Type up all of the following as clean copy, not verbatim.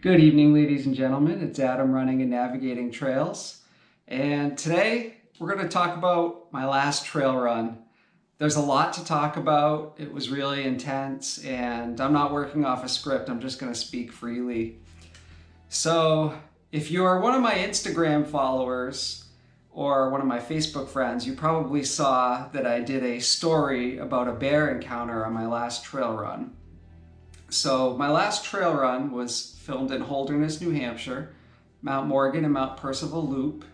Good evening, ladies and gentlemen. It's Adam running and navigating trails. And today we're going to talk about my last trail run. There's a lot to talk about. It was really intense and I'm not working off a script. I'm just going to speak freely. So if you're one of my Instagram followers or one of my Facebook friends, you probably saw that I did a story about a bear encounter on my last trail run. So my last trail run was filmed in Holderness, New Hampshire, Mount Morgan and Mount Percival Loop.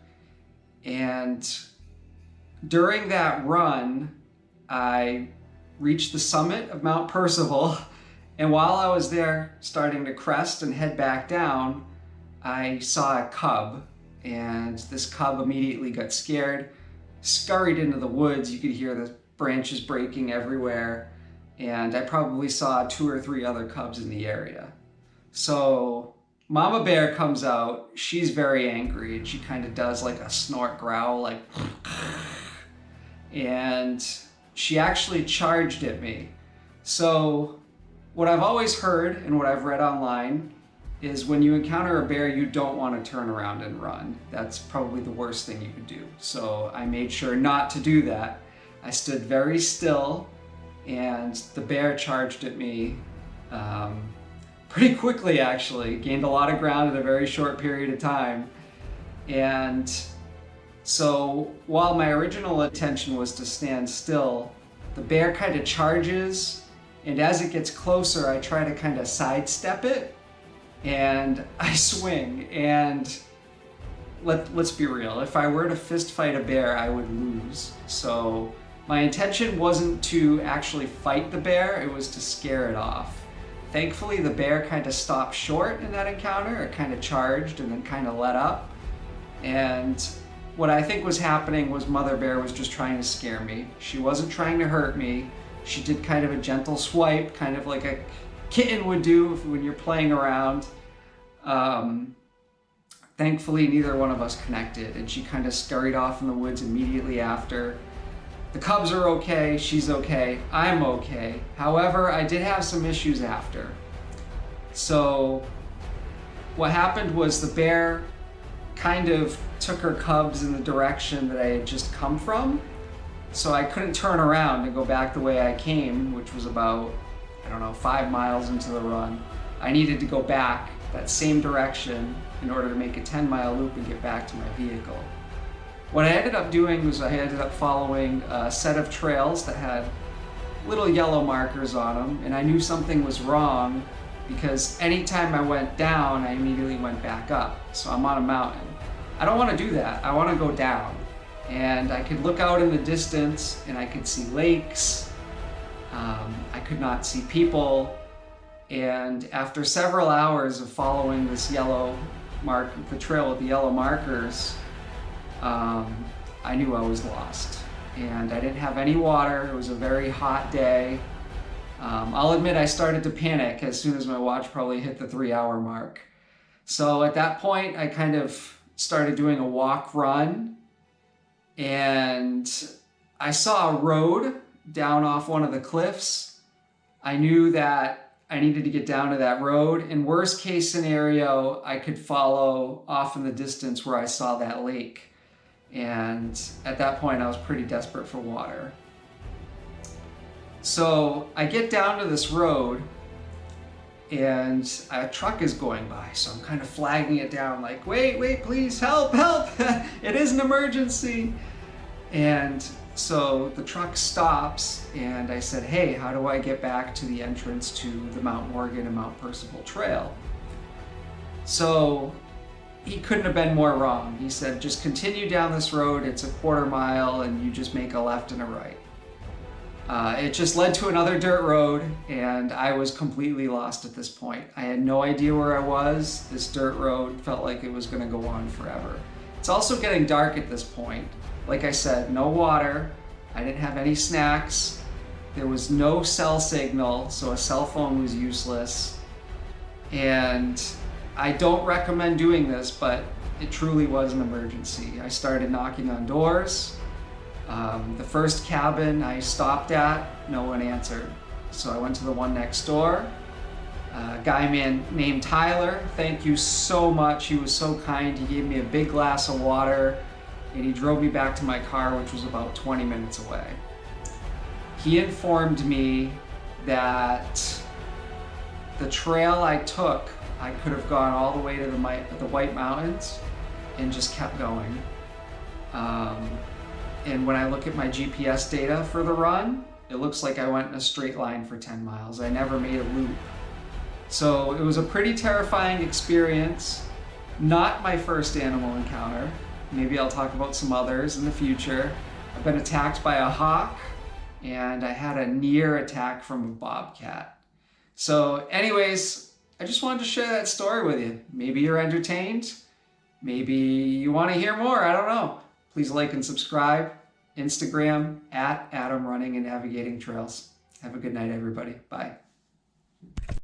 And during that run, I reached the summit of Mount Percival. And while I was there starting to crest and head back down, I saw a cub. And this cub immediately got scared, scurried into the woods. You could hear the branches breaking everywhere. And I probably saw 2 or 3 other cubs in the area. So Mama Bear comes out, she's very angry, and she kind of does like a snort growl, like, and she actually charged at me. So what I've always heard and what I've read online is when you encounter a bear, you don't want to turn around and run. That's probably the worst thing you could do. So I made sure not to do that. I stood very still, and the bear charged at me pretty quickly, actually. Gained a lot of ground in a very short period of time. And so while my original intention was to stand still, the bear kind of charges, and as it gets closer, I try to kind of sidestep it, and I swing. And let's be real, if I were to fist fight a bear, I would lose. So my intention wasn't to actually fight the bear, it was to scare it off. Thankfully, the bear kind of stopped short in that encounter. It kind of charged and then kind of let up. And what I think was happening was Mother Bear was just trying to scare me. She wasn't trying to hurt me. She did kind of a gentle swipe, kind of like a kitten would do when you're playing around. Thankfully, neither one of us connected, and she kind of scurried off in the woods immediately after. The cubs are okay, she's okay, I'm okay. However, I did have some issues after. So what happened was the bear kind of took her cubs in the direction that I had just come from. So I couldn't turn around and go back the way I came, which was about, 5 miles into the run. I needed to go back that same direction in order to make a 10-mile loop and get back to my vehicle. What I ended up doing was I ended up following a set of trails that had little yellow markers on them, and I knew something was wrong because anytime I went down, I immediately went back up. So I'm on a mountain. I don't want to do that. I want to go down. And I could look out in the distance and I could see lakes. I could not see people. And after several hours of following this the trail with the yellow markers, I knew I was lost, and I didn't have any water. It was a very hot day. I'll admit I started to panic as soon as my watch probably hit the 3-hour mark. So at that point, I kind of started doing a walk-run, and I saw a road down off one of the cliffs. I knew that I needed to get down to that road. In worst case scenario, I could follow off in the distance where I saw that lake. And at that point, I was pretty desperate for water. So I get down to this road, and a truck is going by. So I'm kind of flagging it down like, wait, please, help. It is an emergency. And so the truck stops, and I said, hey, how do I get back to the entrance to the Mount Morgan and Mount Percival Trail? So he couldn't have been more wrong. He said, just continue down this road. It's a 1/4 mile, and you just make a left and a right. It just led to another dirt road, and I was completely lost at this point. I had no idea where I was. This dirt road felt like it was going to go on forever. It's also getting dark at this point. Like I said, no water. I didn't have any snacks. There was no cell signal, so a cell phone was useless. And I don't recommend doing this, but it truly was an emergency. I started knocking on doors. The first cabin I stopped at, no one answered. So I went to the one next door. A guy named Tyler, thank you so much. He was so kind. He gave me a big glass of water and he drove me back to my car, which was about 20 minutes away. He informed me that the trail I took, I could have gone all the way to the White Mountains and just kept going. And when I look at my GPS data for the run, it looks like I went in a straight line for 10 miles. I never made a loop. So it was a pretty terrifying experience. Not my first animal encounter. Maybe I'll talk about some others in the future. I've been attacked by a hawk, and I had a near attack from a bobcat. So anyways, I just wanted to share that story with you. Maybe you're entertained. Maybe you want to hear more. I don't know. Please like and subscribe. Instagram @Adam Running and Navigating Trails. Have a good night, everybody. Bye.